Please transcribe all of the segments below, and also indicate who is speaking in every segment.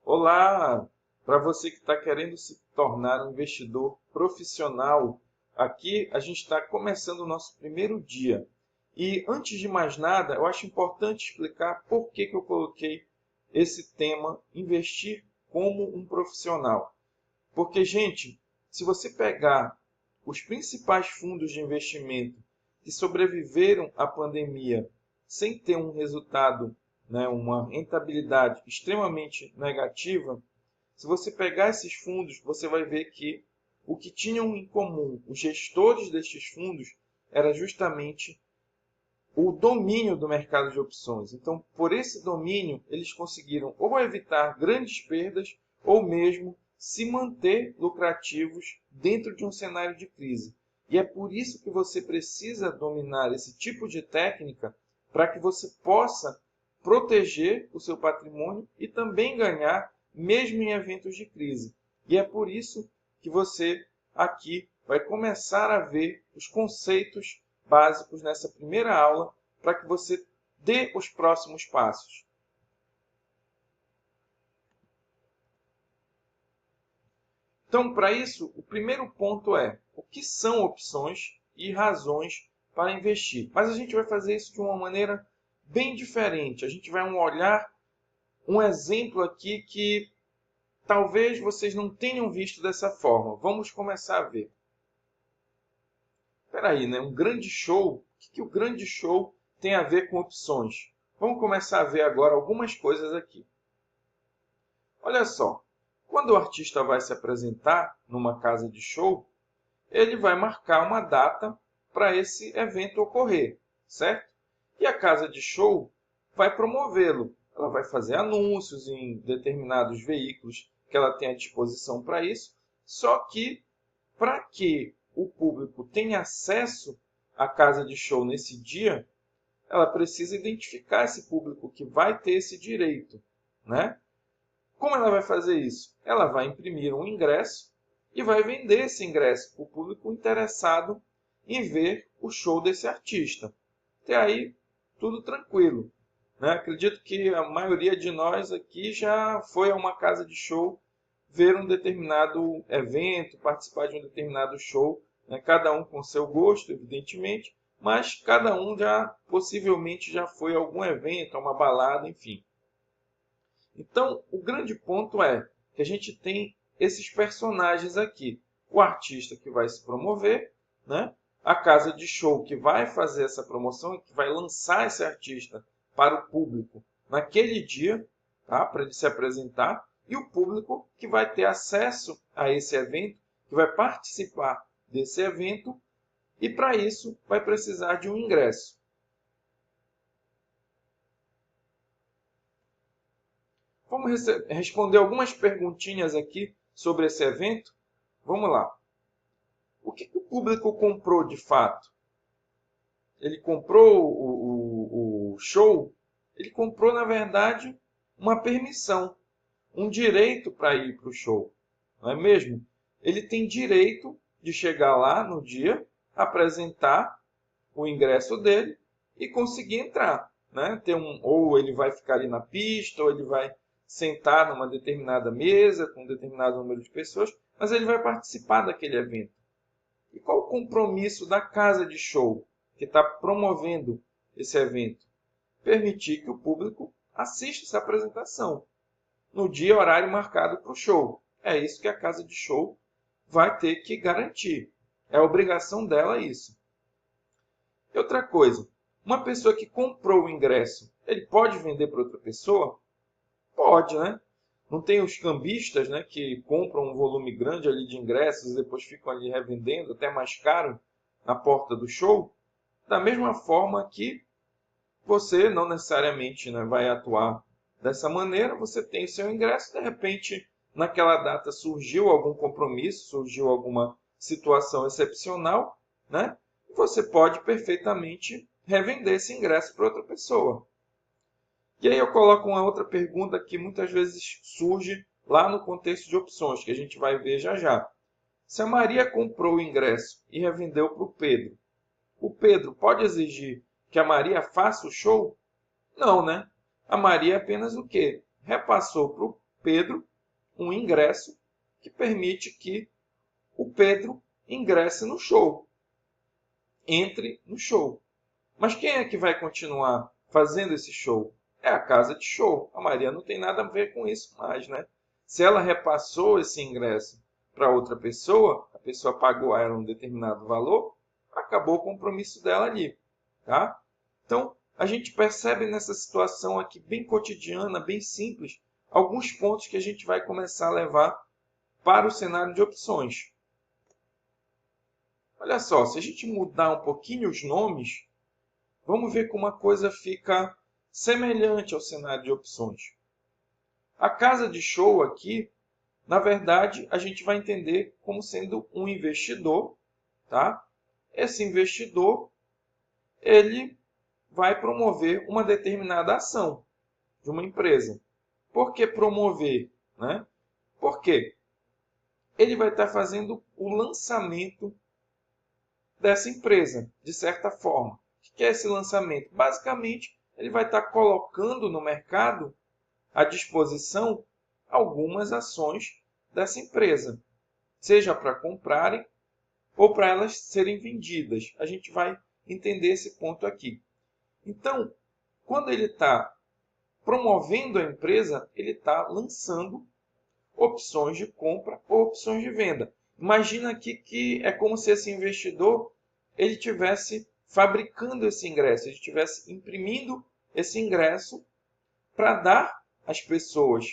Speaker 1: Olá! Para você que está querendo se tornar um investidor profissional, aqui a gente está começando o nosso primeiro dia. E antes de mais nada, eu acho importante explicar por que eu coloquei esse tema, investir como um profissional. Porque, gente, se você pegar os principais fundos de investimento que sobreviveram à pandemia sem ter um resultado, né, uma rentabilidade extremamente negativa, se você pegar esses fundos, você vai ver que o que tinham em comum os gestores destes fundos era justamente o domínio do mercado de opções. Então, por esse domínio, eles conseguiram ou evitar grandes perdas ou mesmo se manter lucrativos dentro de um cenário de crise. E é por isso que você precisa dominar esse tipo de técnica para que você possa proteger o seu patrimônio e também ganhar mesmo em eventos de crise. E é por isso que você aqui vai começar a ver os conceitos básicos nessa primeira aula para que você dê os próximos passos. Então, para isso, o primeiro ponto é o que são opções e razões para investir. Mas a gente vai fazer isso de uma maneira bem diferente. A gente vai olhar um exemplo aqui que talvez vocês não tenham visto dessa forma. Vamos começar a ver. Espera aí, né? Um grande show? O que o grande show tem a ver com opções? Vamos começar a ver agora algumas coisas aqui. Olha só, quando o artista vai se apresentar numa casa de show, ele vai marcar uma data para esse evento ocorrer, certo? E a casa de show vai promovê-lo. Ela vai fazer anúncios em determinados veículos que ela tem à disposição para isso, só que para que o público tenha acesso à casa de show nesse dia, ela precisa identificar esse público que vai ter esse direito, né? Como ela vai fazer isso? Ela vai imprimir um ingresso e vai vender esse ingresso para o público interessado em ver o show desse artista. Até aí, tudo tranquilo, né? Acredito que a maioria de nós aqui já foi a uma casa de show ver um determinado evento, participar de um determinado show, né? Cada um com seu gosto, evidentemente, mas cada um já possivelmente já foi a algum evento, a uma balada, enfim. Então, o grande ponto é que a gente tem esses personagens aqui. O artista que vai se promover, né? A casa de show que vai fazer essa promoção e que vai lançar esse artista para o público naquele dia, tá? Para ele se apresentar, e o público que vai ter acesso a esse evento, que vai participar desse evento, e para isso vai precisar de um ingresso. Vamos responder algumas perguntinhas aqui sobre esse evento. Vamos lá. O que o público comprou de fato? Ele comprou o show? Ele comprou, na verdade, uma permissão, um direito para ir para o show. Não é mesmo? Ele tem direito de chegar lá no dia, apresentar o ingresso dele e conseguir entrar, né? Ou ele vai ficar ali na pista, ou ele vai sentar numa determinada mesa com um determinado número de pessoas, mas ele vai participar daquele evento. E qual o compromisso da casa de show que está promovendo esse evento? Permitir que o público assista essa apresentação no dia e horário marcado para o show. É isso que a casa de show vai ter que garantir. É obrigação dela isso. E outra coisa, uma pessoa que comprou o ingresso, ele pode vender para outra pessoa? Pode, né? Não tem os cambistas, né, que compram um volume grande ali de ingressos e depois ficam ali revendendo até mais caro na porta do show? Da mesma forma que você não necessariamente, né, vai atuar dessa maneira, você tem o seu ingresso, de repente, naquela data surgiu algum compromisso, surgiu alguma situação excepcional, né? Você pode perfeitamente revender esse ingresso para outra pessoa. E aí eu coloco uma outra pergunta que muitas vezes surge lá no contexto de opções, que a gente vai ver já já. Se a Maria comprou o ingresso e revendeu para o Pedro pode exigir que a Maria faça o show? Não, né? A Maria apenas o quê? Repassou para o Pedro um ingresso que permite que o Pedro ingresse no show, entre no show. Mas quem é que vai continuar fazendo esse show? É a casa de show. A Maria não tem nada a ver com isso mais, né? Se ela repassou esse ingresso para outra pessoa, a pessoa pagou a ela um determinado valor, acabou o compromisso dela ali, tá? Então, a gente percebe nessa situação aqui bem cotidiana, bem simples, alguns pontos que a gente vai começar a levar para o cenário de opções. Olha só, se a gente mudar um pouquinho os nomes, vamos ver como a coisa fica semelhante ao cenário de opções. A casa de show aqui, na verdade, a gente vai entender como sendo um investidor, tá? Esse investidor, ele vai promover uma determinada ação de uma empresa. Por que promover, né? Por quê? Ele vai estar fazendo o lançamento dessa empresa, de certa forma. O que é esse lançamento? Basicamente, ele vai estar colocando no mercado à disposição algumas ações dessa empresa, seja para comprarem ou para elas serem vendidas. A gente vai entender esse ponto aqui. Então, quando ele está promovendo a empresa, ele está lançando opções de compra ou opções de venda. Imagina aqui que é como se esse investidor ele estivesse fabricando esse ingresso, ele estivesse imprimindo esse ingresso para dar às pessoas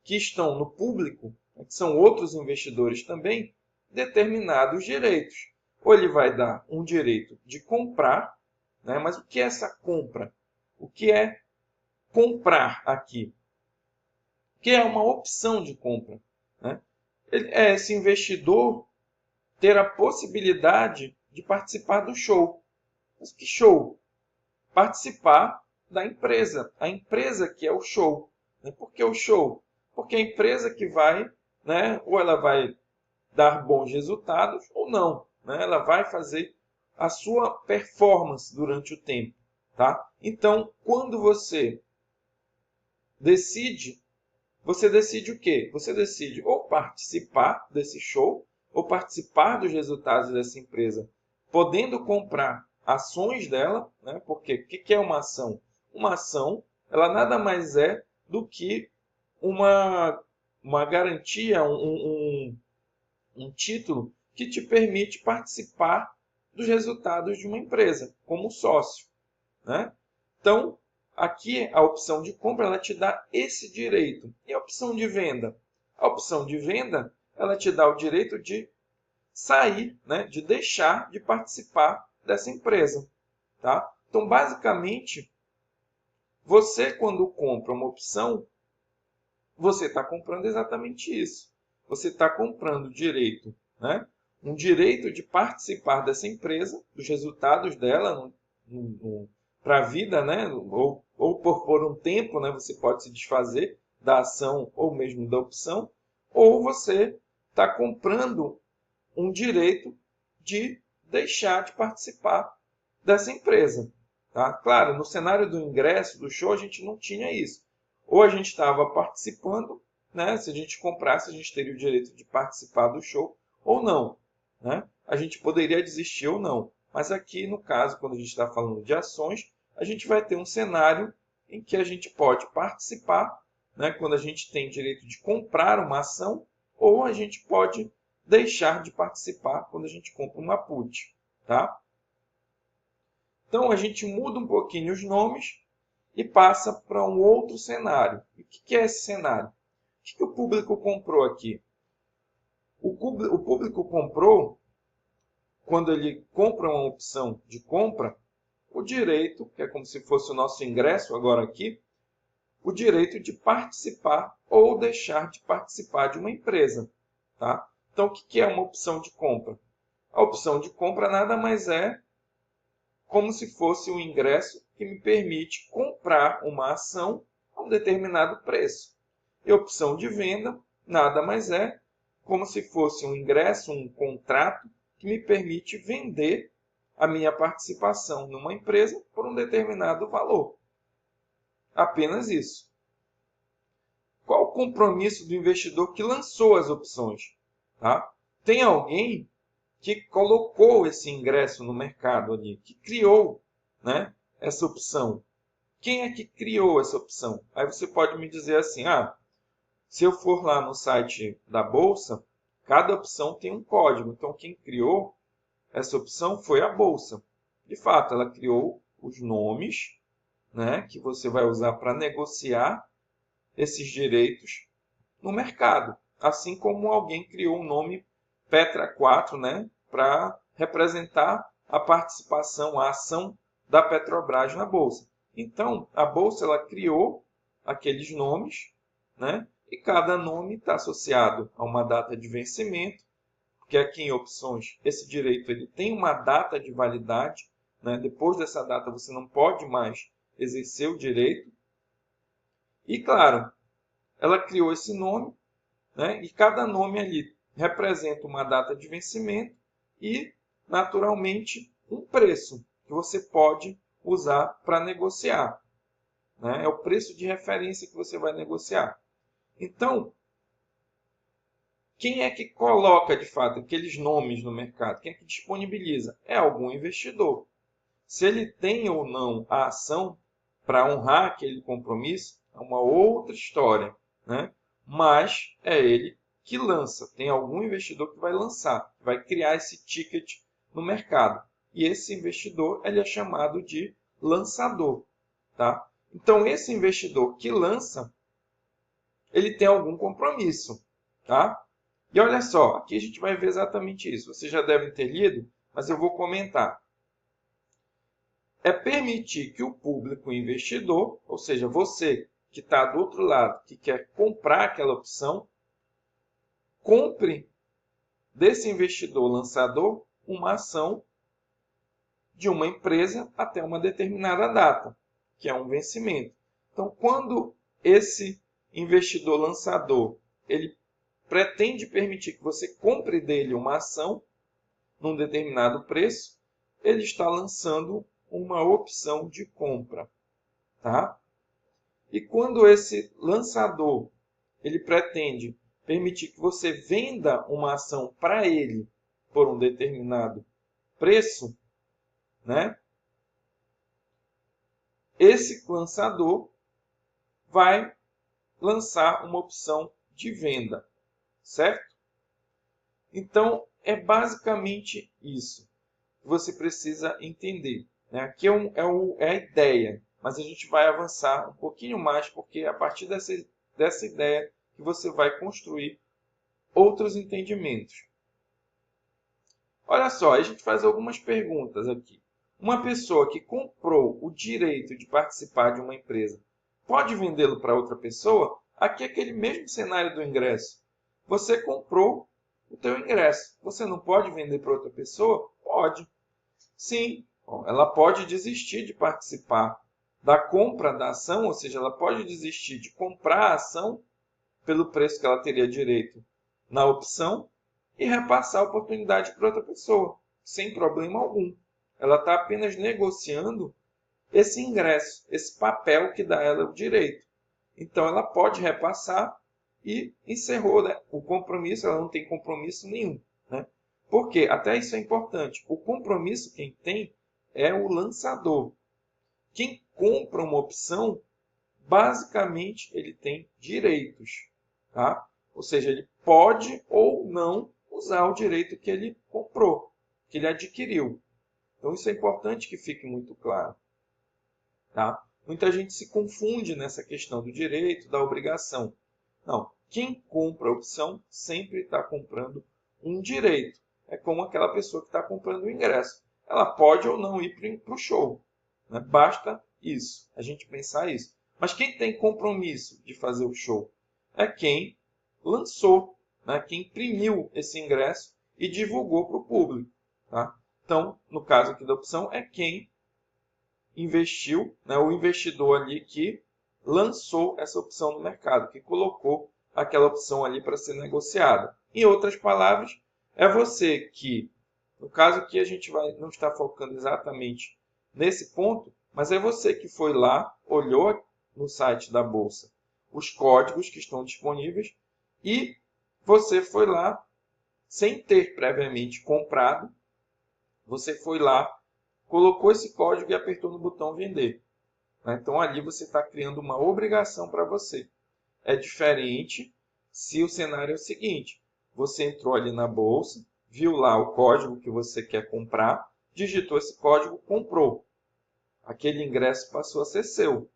Speaker 1: que estão no público, que são outros investidores também, determinados direitos. Ou ele vai dar um direito de comprar, né? Mas o que é essa compra? O que é comprar aqui? Que é uma opção de compra, né? Esse investidor ter a possibilidade de participar do show. Mas que show? Participar da empresa. A empresa que é o show. Por que o show? Porque a empresa que vai, né, ou ela vai dar bons resultados ou não. Né? Ela vai fazer a sua performance durante o tempo. Tá? Então, quando você decide o quê? Você decide ou participar desse show, ou participar dos resultados dessa empresa, podendo comprar ações dela, né? Porque o que é uma ação? Uma ação, ela nada mais é do que uma garantia, um título que te permite participar dos resultados de uma empresa, como sócio, né? Então, aqui a opção de compra ela te dá esse direito. E a opção de venda? A opção de venda ela te dá o direito de sair, né, de deixar de participar dessa empresa. Tá? Então, basicamente, você quando compra uma opção, você está comprando exatamente isso. Você está comprando o direito, né, um direito de participar dessa empresa, dos resultados dela para a vida, né, ou por um tempo, né, você pode se desfazer da ação ou mesmo da opção, ou você está comprando um direito de deixar de participar dessa empresa. Tá? Claro, no cenário do ingresso, do show, a gente não tinha isso. Ou a gente estava participando, né? Se a gente comprasse, a gente teria o direito de participar do show, ou não. Né? A gente poderia desistir ou não. Mas aqui, no caso, quando a gente está falando de ações, a gente vai ter um cenário em que a gente pode participar, né? Quando a gente tem direito de comprar uma ação, ou a gente pode deixar de participar quando a gente compra uma put. Tá? Então, a gente muda um pouquinho os nomes e passa para um outro cenário. E o que é esse cenário? O que o público comprou aqui? O público comprou, quando ele compra uma opção de compra, o direito, que é como se fosse o nosso ingresso agora aqui, o direito de participar ou deixar de participar de uma empresa. Tá? Então, o que é uma opção de compra? A opção de compra nada mais é como se fosse um ingresso que me permite comprar uma ação a um determinado preço. E a opção de venda nada mais é como se fosse um ingresso, um contrato que me permite vender a minha participação numa empresa por um determinado valor. Apenas isso. qual o compromisso do investidor que lançou as opções? Tá? Tem alguém que colocou esse ingresso no mercado ali, que criou, né, essa opção. Quem é que criou essa opção? Aí você pode me dizer assim, se eu for lá no site da Bolsa, cada opção tem um código. Então, quem criou essa opção foi a Bolsa. De fato, ela criou os nomes, né, que você vai usar para negociar esses direitos no mercado. Assim como alguém criou o nome Petra 4, né, para representar a participação, a ação da Petrobras na Bolsa. Então, a Bolsa ela criou aqueles nomes, né, e cada nome está associado a uma data de vencimento, porque aqui em opções esse direito ele tem uma data de validade, né? Depois dessa data você não pode mais exercer o direito. E claro, ela criou esse nome, né? E cada nome ali representa uma data de vencimento e, naturalmente, um preço que você pode usar para negociar, né? É o preço de referência que você vai negociar. Então, quem é que coloca, de fato, aqueles nomes no mercado? Quem é que disponibiliza? É algum investidor. Se ele tem ou não a ação para honrar aquele compromisso, é uma outra história, né? Mas é ele que lança. Tem algum investidor que vai lançar, vai criar esse ticket no mercado. E esse investidor ele é chamado de lançador. Tá? Então, esse investidor que lança, ele tem algum compromisso. Tá? E olha só, aqui a gente vai ver exatamente isso. Vocês já devem ter lido, mas eu vou comentar. É permitir que o público investidor, ou seja, você que está do outro lado, que quer comprar aquela opção, compre desse investidor lançador uma ação de uma empresa até uma determinada data, que é um vencimento. Então, quando esse investidor lançador ele pretende permitir que você compre dele uma ação num determinado preço, ele está lançando uma opção de compra, tá? E quando esse lançador ele pretende permitir que você venda uma ação para ele por um determinado preço, né? Esse lançador vai lançar uma opção de venda, certo? Então, é basicamente isso que você precisa entender, né? Aqui é a ideia, mas a gente vai avançar um pouquinho mais, porque é a partir dessa ideia que você vai construir outros entendimentos. Olha só, a gente faz algumas perguntas aqui. Uma pessoa que comprou o direito de participar de uma empresa pode vendê-lo para outra pessoa? Aqui é aquele mesmo cenário do ingresso. Você comprou o teu ingresso. Você não pode vender para outra pessoa? Pode. Sim, ela pode desistir de participar da compra da ação, ou seja, ela pode desistir de comprar a ação pelo preço que ela teria direito na opção e repassar a oportunidade para outra pessoa, sem problema algum. Ela está apenas negociando esse ingresso, esse papel que dá a ela o direito. Então, ela pode repassar e encerrou, né, o compromisso, ela não tem compromisso nenhum. Né? Porque, até isso é importante, o compromisso quem tem é o lançador. Quem compra uma opção, basicamente, ele tem direitos. Tá? Ou seja, ele pode ou não usar o direito que ele comprou, que ele adquiriu. Então, isso é importante que fique muito claro. Tá? Muita gente se confunde nessa questão do direito, da obrigação. Não, quem compra a opção sempre está comprando um direito. É como aquela pessoa que está comprando o ingresso. Ela pode ou não ir para o show. Né? Basta isso, a gente pensar isso. Mas quem tem compromisso de fazer o show é quem lançou, né? Quem imprimiu esse ingresso e divulgou para o público. Tá? Então, no caso aqui da opção, é quem investiu, né? O investidor ali que lançou essa opção no mercado, que colocou aquela opção ali para ser negociada. Em outras palavras, é você que, no caso aqui a gente não está focando exatamente nesse ponto, mas é você que foi lá, olhou no site da Bolsa os códigos que estão disponíveis e você foi lá, sem ter previamente comprado, você foi lá, colocou esse código e apertou no botão vender. Então ali você está criando uma obrigação para você. É diferente se o cenário é o seguinte: você entrou ali na bolsa, viu lá o código que você quer comprar, digitou esse código, comprou. Aquele ingresso passou a ser seu.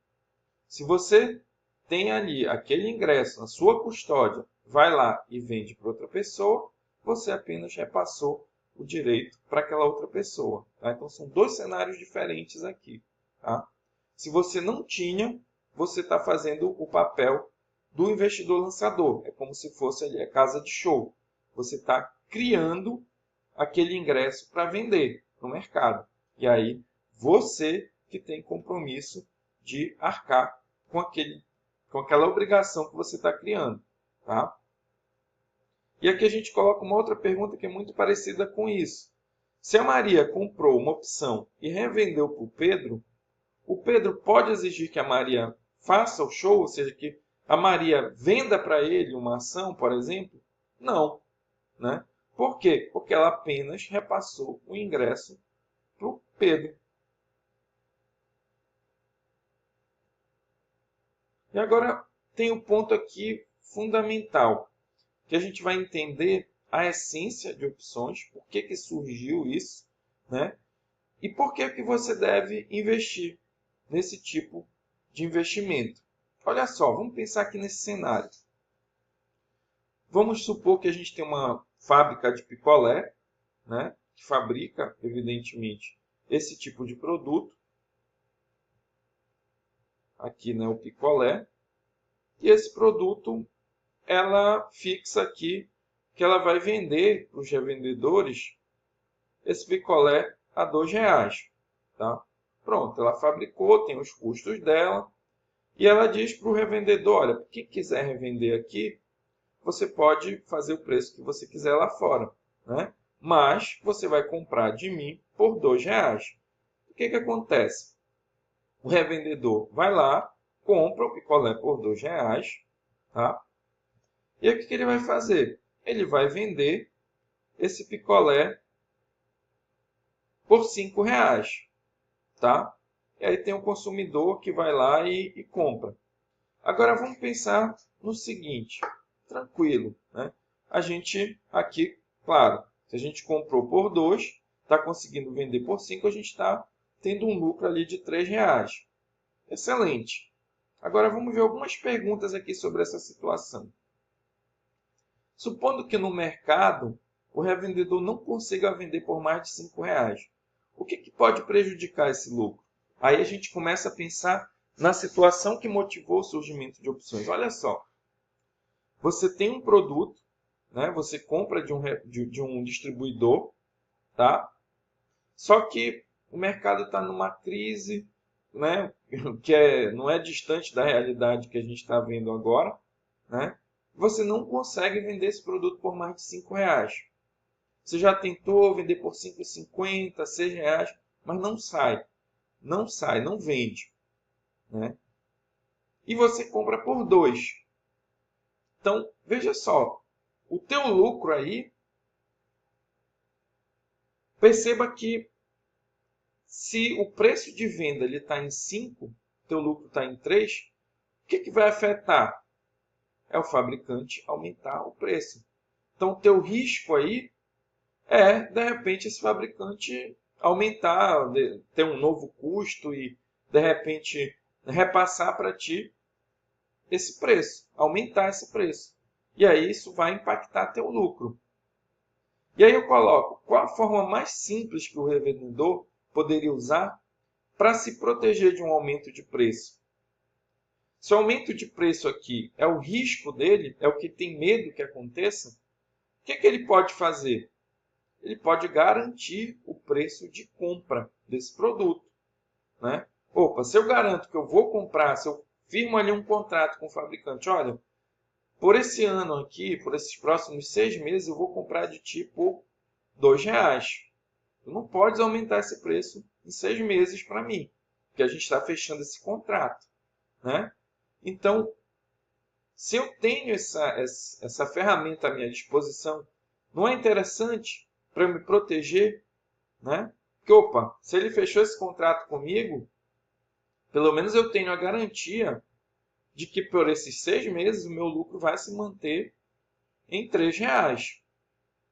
Speaker 1: Se você tem ali aquele ingresso na sua custódia, vai lá e vende para outra pessoa, você apenas repassou o direito para aquela outra pessoa. Tá? Então são dois cenários diferentes aqui. Tá? Se você não tinha, você está fazendo o papel do investidor lançador. É como se fosse ali a casa de show. Você está criando aquele ingresso para vender no mercado. E aí você que tem compromisso de arcar com aquela obrigação que você está criando. Tá? E aqui a gente coloca uma outra pergunta que é muito parecida com isso. Se a Maria comprou uma opção e revendeu para o Pedro pode exigir que a Maria faça o show, ou seja, que a Maria venda para ele uma ação, por exemplo? Não. Né? Por quê? Porque ela apenas repassou o ingresso para o Pedro. E agora tem um ponto aqui fundamental, que a gente vai entender a essência de opções, por que surgiu isso, né? E por que você deve investir nesse tipo de investimento. Olha só, vamos pensar aqui nesse cenário. Vamos supor que a gente tem uma fábrica de picolé, né, que fabrica, evidentemente, esse tipo de produto. Aqui, né, o picolé. E esse produto, ela fixa aqui que ela vai vender para os revendedores esse picolé a R$2. Tá? Pronto, ela fabricou, tem os custos dela. E ela diz para o revendedor, olha, quem quiser revender aqui, você pode fazer o preço que você quiser lá fora. Né? Mas você vai comprar de mim por R$2. O que acontece? O revendedor vai lá, compra o picolé por R$2. Tá? E aí o que ele vai fazer? Ele vai vender esse picolé por R$5. Tá? E aí tem o consumidor que vai lá e compra. Agora vamos pensar no seguinte, tranquilo, né? A gente aqui, claro, se a gente comprou por 2, está conseguindo vender por 5, a gente está tendo um lucro ali de R$3. Excelente. Agora vamos ver algumas perguntas aqui sobre essa situação. Supondo que no mercado o revendedor não consiga vender por mais de R$5, o que pode prejudicar esse lucro? Aí a gente começa a pensar na situação que motivou o surgimento de opções. Olha só, você tem um produto, né? Você compra de um distribuidor, tá? Só que o mercado está numa crise, né? Que não é distante da realidade que a gente está vendo agora, né? Você não consegue vender esse produto por mais de R$5. Você já tentou vender por R$5,50, R$6, mas não sai. Não sai, não vende. Né? E você compra por 2. Então, veja só, o teu lucro aí, perceba que se o preço de venda está em 5, teu lucro está em 3, o que vai afetar? É o fabricante aumentar o preço. Então, o teu risco aí é, de repente, esse fabricante aumentar, ter um novo custo e, de repente, repassar para ti esse preço, aumentar esse preço. E aí isso vai impactar teu lucro. E aí eu coloco, qual a forma mais simples que o revendedor poderia usar para se proteger de um aumento de preço? Se o aumento de preço aqui é o risco dele, é o que tem medo que aconteça, o que ele pode fazer? Ele pode garantir o preço de compra desse produto. Né? Opa, se eu garanto que eu vou comprar, se eu firmo ali um contrato com o fabricante, olha, por esse ano aqui, por esses próximos 6 meses, eu vou comprar de ti por R$2. Tu não podes aumentar esse preço em 6 meses para mim, porque a gente está fechando esse contrato. Né? Então, Se eu tenho essa ferramenta à minha disposição, não é interessante para eu me proteger, né? Porque, opa, se ele fechou esse contrato comigo, pelo menos eu tenho a garantia de que por esses 6 meses o meu lucro vai se manter em R$ 3,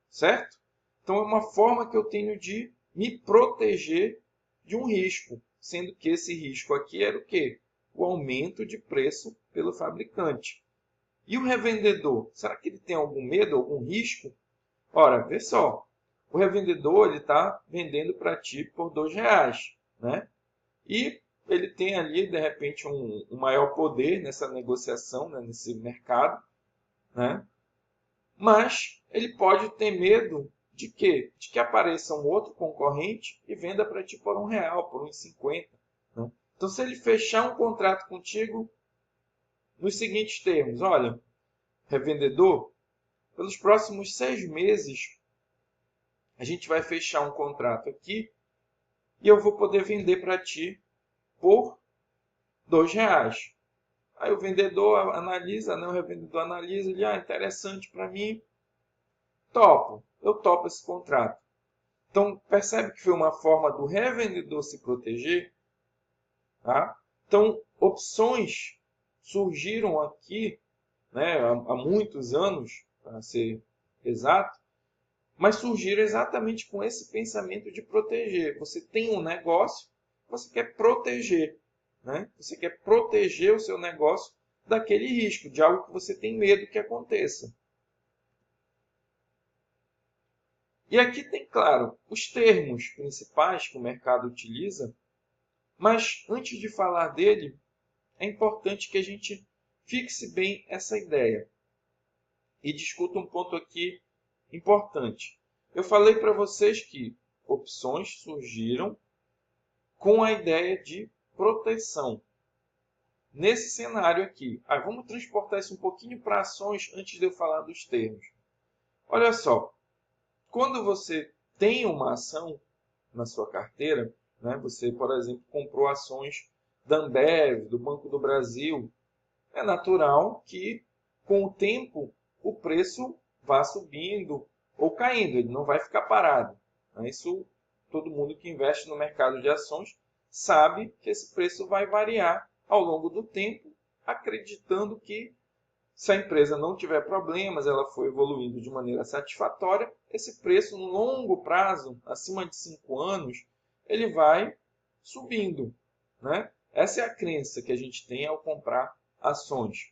Speaker 1: certo? Então é uma forma que eu tenho de me proteger de um risco, sendo que esse risco aqui era o quê? O aumento de preço pelo fabricante. E o revendedor, será que ele tem algum medo, algum risco? Ora, vê só, o revendedor está vendendo para ti por R$ 2, né? E ele tem ali, de repente, um maior poder nessa negociação, né, nesse mercado, né? Mas ele pode ter medo de quê? De que apareça um outro concorrente e venda para ti por R$ 1, por R$ 1,50. Né? Então, se ele fechar um contrato contigo nos seguintes termos, olha, revendedor, pelos próximos 6 meses, a gente vai fechar um contrato aqui e eu vou poder vender para ti por R$ 2. Aí o vendedor analisa, né? O revendedor analisa, ele, interessante para mim, eu topo esse contrato. Então, percebe que foi uma forma do revendedor se proteger? Tá? Então, opções surgiram aqui, né, há muitos anos, para ser exato, mas surgiram exatamente com esse pensamento de proteger. Você tem um negócio, você quer proteger. Né? Você quer proteger o seu negócio daquele risco, de algo que você tem medo que aconteça. E aqui tem, claro, os termos principais que o mercado utiliza, mas antes de falar dele, é importante que a gente fixe bem essa ideia e discuta um ponto aqui importante. Eu falei para vocês que opções surgiram com a ideia de proteção. Nesse cenário aqui, vamos transportar isso um pouquinho para ações antes de eu falar dos termos. Olha só, quando você tem uma ação na sua carteira, né, você, por exemplo, comprou ações da Ambev, do Banco do Brasil, é natural que, com o tempo, o preço vá subindo ou caindo, ele não vai ficar parado. Isso, todo mundo que investe no mercado de ações sabe que esse preço vai variar ao longo do tempo, acreditando que, se a empresa não tiver problemas, ela for evoluindo de maneira satisfatória, esse preço, no longo prazo, acima de 5 anos, ele vai subindo. Né? Essa é a crença que a gente tem ao comprar ações.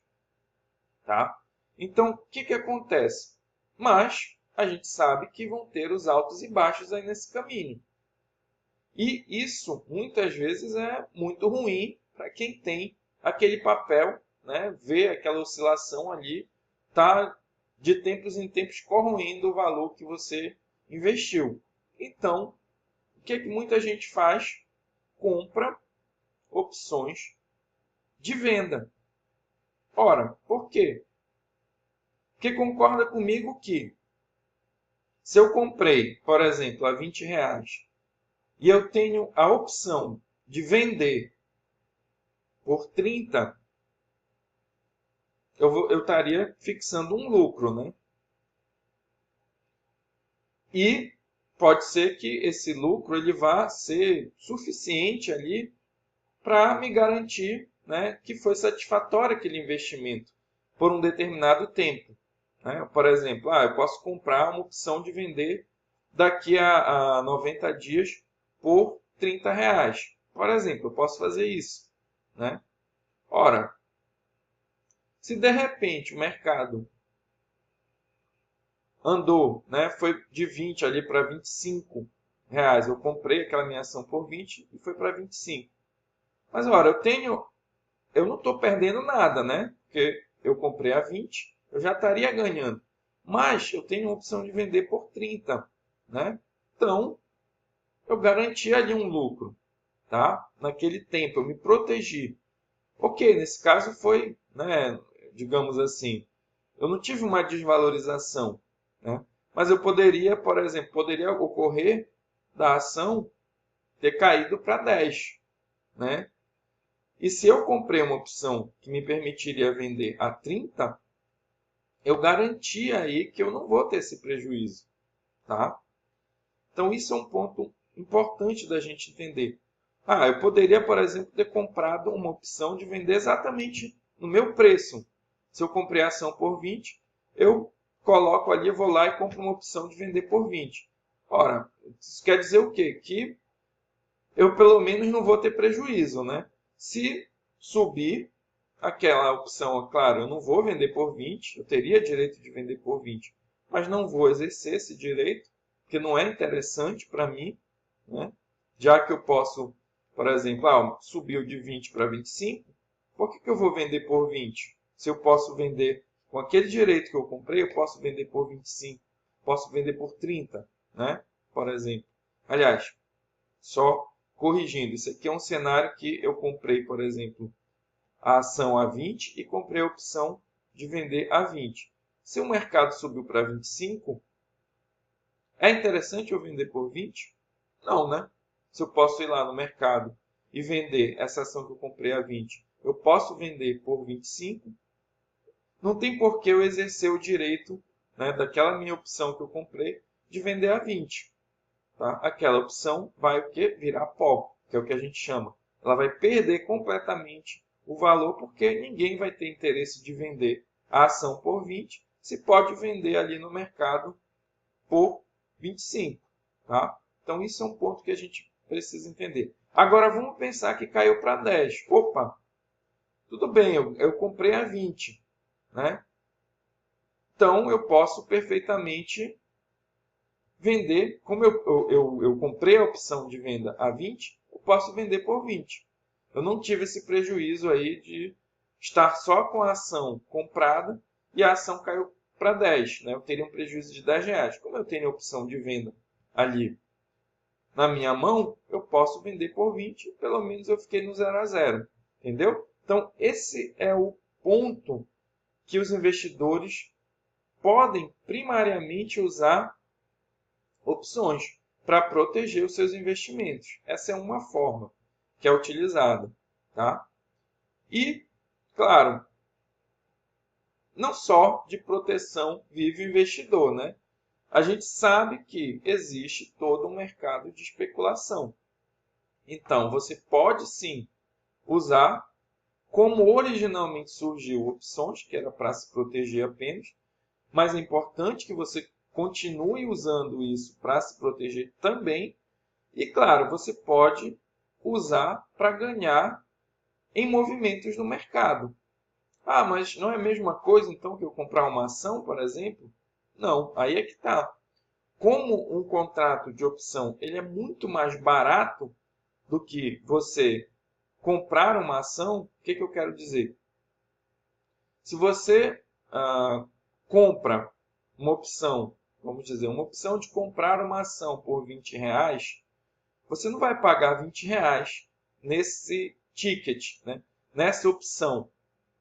Speaker 1: Tá? Então, o que acontece? Mas a gente sabe que vão ter os altos e baixos aí nesse caminho. E isso, muitas vezes, é muito ruim para quem tem aquele papel, né? Ver aquela oscilação ali, tá de tempos em tempos corroendo o valor que você investiu. Então, o que muita gente faz? Compra opções de venda. Ora, por quê? Porque concorda comigo que se eu comprei, por exemplo, a R$ 20 e eu tenho a opção de vender por 30, eu estaria fixando um lucro, né? E pode ser que esse lucro ele vá ser suficiente ali para me garantir, né, que foi satisfatório aquele investimento por um determinado tempo. Né? Por exemplo, eu posso comprar uma opção de vender daqui a 90 dias por R$ 30. Por exemplo, eu posso fazer isso. Né? Ora, se de repente o mercado andou, né, foi de 20 ali para R$ 25, eu comprei aquela minha ação por 20 e foi para 25. Mas ora, eu não estou perdendo nada, né? Porque eu comprei a 20, eu já estaria ganhando. Mas eu tenho a opção de vender por 30, né? Então, eu garanti ali um lucro, tá? Naquele tempo, eu me protegi. Ok, nesse caso foi, né, digamos assim, eu não tive uma desvalorização, né? Mas eu poderia, por exemplo, poderia ocorrer da ação ter caído para 10, né? E se eu comprei uma opção que me permitiria vender a 30, eu garanti aí que eu não vou ter esse prejuízo, tá? Então, isso é um ponto importante da gente entender. Eu poderia, por exemplo, ter comprado uma opção de vender exatamente no meu preço. Se eu comprei a ação por 20, eu coloco ali, eu vou lá e compro uma opção de vender por 20. Ora, isso quer dizer o quê? Que eu pelo menos não vou ter prejuízo, né? Se subir aquela opção, claro, eu não vou vender por 20, eu teria direito de vender por 20, mas não vou exercer esse direito, porque não é interessante para mim, né? Já que eu posso, por exemplo, subiu de 20 para 25, por que eu vou vender por 20? Se eu posso vender com aquele direito que eu comprei, eu posso vender por 25, posso vender por 30, né? Por exemplo. Aliás, só corrigindo, isso aqui é um cenário que eu comprei, por exemplo, a ação a 20 e comprei a opção de vender a 20. Se o mercado subiu para 25, é interessante eu vender por 20? Não, né? Se eu posso ir lá no mercado e vender essa ação que eu comprei a 20, eu posso vender por 25, não tem por que eu exercer o direito, né, daquela minha opção que eu comprei de vender a 20. Tá? Aquela opção vai o quê? Virar pó, que é o que a gente chama. Ela vai perder completamente o valor porque ninguém vai ter interesse de vender a ação por 20, se pode vender ali no mercado por 25. Tá? Então, isso é um ponto que a gente precisa entender. Agora, vamos pensar que caiu para 10. Opa, tudo bem, eu comprei a 20. Né? Então, eu posso perfeitamente vender, como eu comprei a opção de venda a 20, eu posso vender por 20. Eu não tive esse prejuízo aí de estar só com a ação comprada e a ação caiu para 10. Né? Eu teria um prejuízo de R$ 10. Como eu tenho a opção de venda ali na minha mão, eu posso vender por 20, pelo menos eu fiquei no 0 a 0. Entendeu? Então, esse é o ponto que os investidores podem primariamente usar opções para proteger os seus investimentos. Essa é uma forma que é utilizada. Tá? E, claro, não só de proteção vive o investidor. Né? A gente sabe que existe todo um mercado de especulação. Então, você pode sim usar, como originalmente surgiu opções, que era para se proteger apenas, mas é importante que você continue usando isso para se proteger também. E, claro, você pode usar para ganhar em movimentos no mercado. Mas não é a mesma coisa, então, que eu comprar uma ação, por exemplo? Não, aí é que está. Como um contrato de opção ele é muito mais barato do que você comprar uma ação, o que eu quero dizer? Se você compra uma opção, vamos dizer, uma opção de comprar uma ação por R$ 20, você não vai pagar R$ 20 nesse ticket, né? Nessa opção.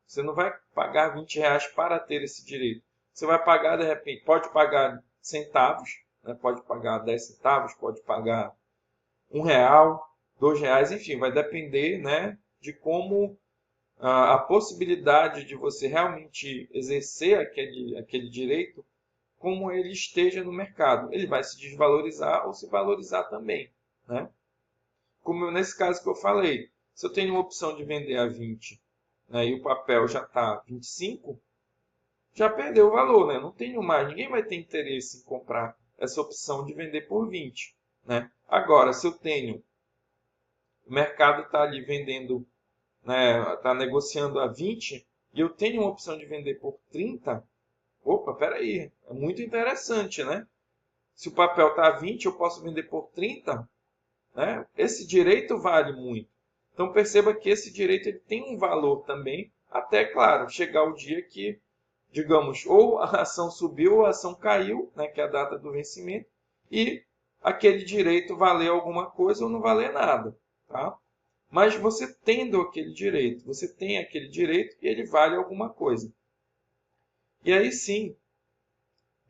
Speaker 1: Você não vai pagar R$ 20 para ter esse direito. Você vai pagar, de repente, pode pagar centavos, né? Pode pagar 10 centavos, pode pagar R$ 1, R$ 2, enfim, vai depender, né, de como a possibilidade de você realmente exercer aquele direito, como ele esteja no mercado. Ele vai se desvalorizar ou se valorizar também. Né? Como nesse caso que eu falei, se eu tenho uma opção de vender a 20, né, e o papel já está 25, já perdeu o valor. Né? Não tenho mais, ninguém vai ter interesse em comprar essa opção de vender por 20. Né? Agora, se eu tenho, o mercado está ali vendendo, né, está negociando a 20 e eu tenho uma opção de vender por 30, opa, peraí, é muito interessante, né? Se o papel está a 20, eu posso vender por 30, né? Esse direito vale muito. Então perceba que esse direito ele tem um valor também, até, claro, chegar o dia que, digamos, ou a ação subiu ou a ação caiu, né, que é a data do vencimento, e aquele direito valer alguma coisa ou não valer nada. Tá? Mas você tendo aquele direito, você tem aquele direito e ele vale alguma coisa. E aí sim,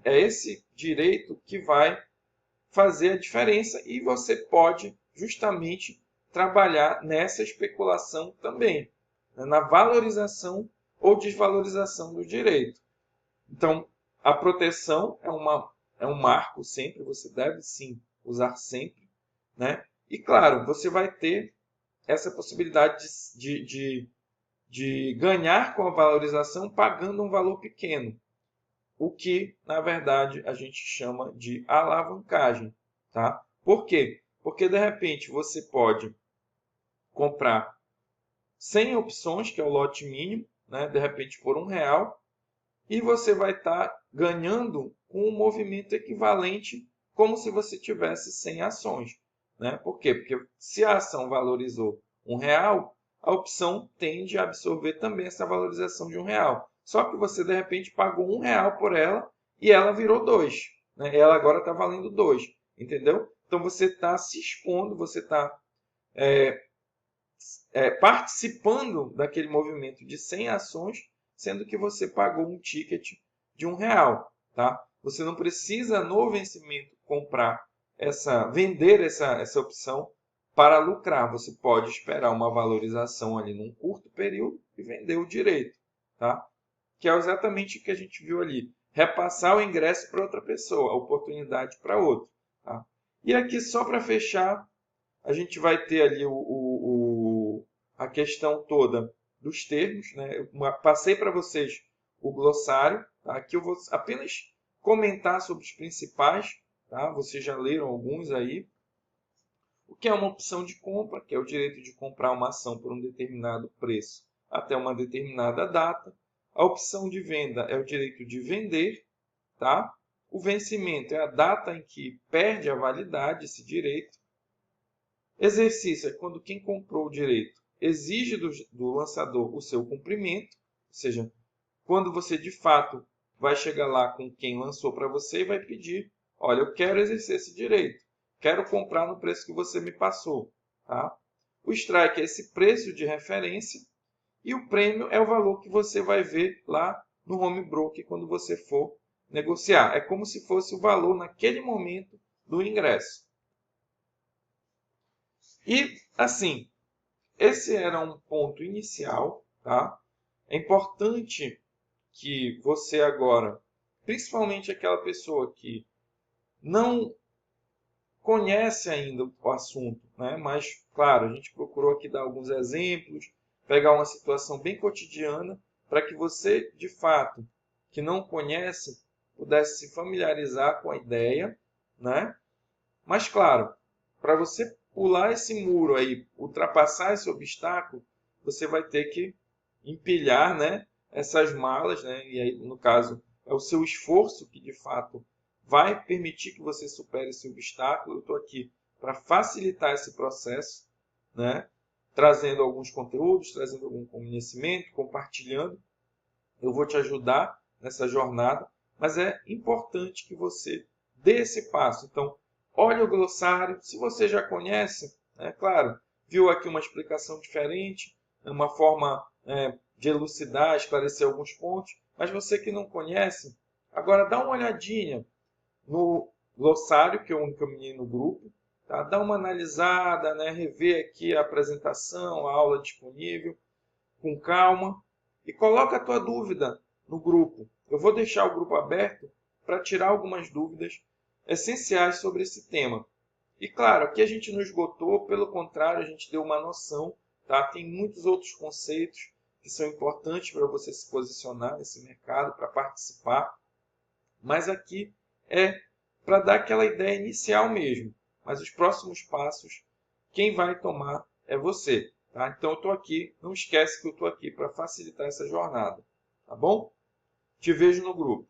Speaker 1: é esse direito que vai fazer a diferença e você pode justamente trabalhar nessa especulação também, né, na valorização ou desvalorização do direito. Então, a proteção é um marco sempre, você deve sim usar sempre, né? E claro, você vai ter essa possibilidade de ganhar com a valorização pagando um valor pequeno, o que, na verdade, a gente chama de alavancagem. Tá? Por quê? Porque, de repente, você pode comprar 100 opções, que é o lote mínimo, né? De repente por R$1, e você vai estar ganhando com um movimento equivalente como se você tivesse 100 ações. Né? Por quê? Porque se a ação valorizou R$1, a opção tende a absorver também essa valorização de R$1. Só que você, de repente, pagou R$1 por ela e ela virou 2. Né? Ela agora está valendo 2. Entendeu? Então, você está se expondo, você está participando daquele movimento de 100 ações, sendo que você pagou um ticket de R$1. Tá? Você não precisa, no vencimento, vender essa opção para lucrar. Você pode esperar uma valorização ali num curto período e vender o direito. Tá? Que é exatamente o que a gente viu ali. Repassar o ingresso para outra pessoa, a oportunidade para outra. Tá? E aqui, só para fechar, a gente vai ter ali a questão toda dos termos. Né? Eu passei para vocês o glossário. Tá? Aqui eu vou apenas comentar sobre os principais. Tá? Vocês já leram alguns aí. O que é uma opção de compra, que é o direito de comprar uma ação por um determinado preço até uma determinada data. A opção de venda é o direito de vender. Tá? O vencimento é a data em que perde a validade esse direito. Exercício é quando quem comprou o direito exige do lançador o seu cumprimento, ou seja, quando você de fato vai chegar lá com quem lançou para você e vai pedir, olha, eu quero exercer esse direito, quero comprar no preço que você me passou. Tá? O strike é esse preço de referência e o prêmio é o valor que você vai ver lá no home broker quando você for negociar. É como se fosse o valor naquele momento do ingresso. E, assim, esse era um ponto inicial. Tá? É importante que você agora, principalmente aquela pessoa que não conhece ainda o assunto, né? Mas, claro, a gente procurou aqui dar alguns exemplos, pegar uma situação bem cotidiana, para que você, de fato, que não conhece, pudesse se familiarizar com a ideia, né? Mas, claro, para você pular esse muro aí, ultrapassar esse obstáculo, você vai ter que empilhar, né, essas malas, né? E aí, no caso, é o seu esforço que, de fato, vai permitir que você supere esse obstáculo. Eu estou aqui para facilitar esse processo, né? Trazendo alguns conteúdos, trazendo algum conhecimento, compartilhando. Eu vou te ajudar nessa jornada, mas é importante que você dê esse passo. Então, olhe o glossário. Se você já conhece, claro, viu aqui uma explicação diferente, uma forma de elucidar, esclarecer alguns pontos, mas você que não conhece, agora dá uma olhadinha no glossário que eu encaminhei no grupo, tá? Dá uma analisada, né? Rever aqui a apresentação, a aula disponível, com calma, e coloca a tua dúvida no grupo. Eu vou deixar o grupo aberto para tirar algumas dúvidas essenciais sobre esse tema. E claro, aqui a gente não esgotou, pelo contrário, a gente deu uma noção. Tá? Tem muitos outros conceitos que são importantes para você se posicionar nesse mercado, para participar. Mas aqui é para dar aquela ideia inicial mesmo. Mas os próximos passos, quem vai tomar é você. Tá? Então eu estou aqui, não esquece que eu estou aqui para facilitar essa jornada. Tá bom? Te vejo no grupo.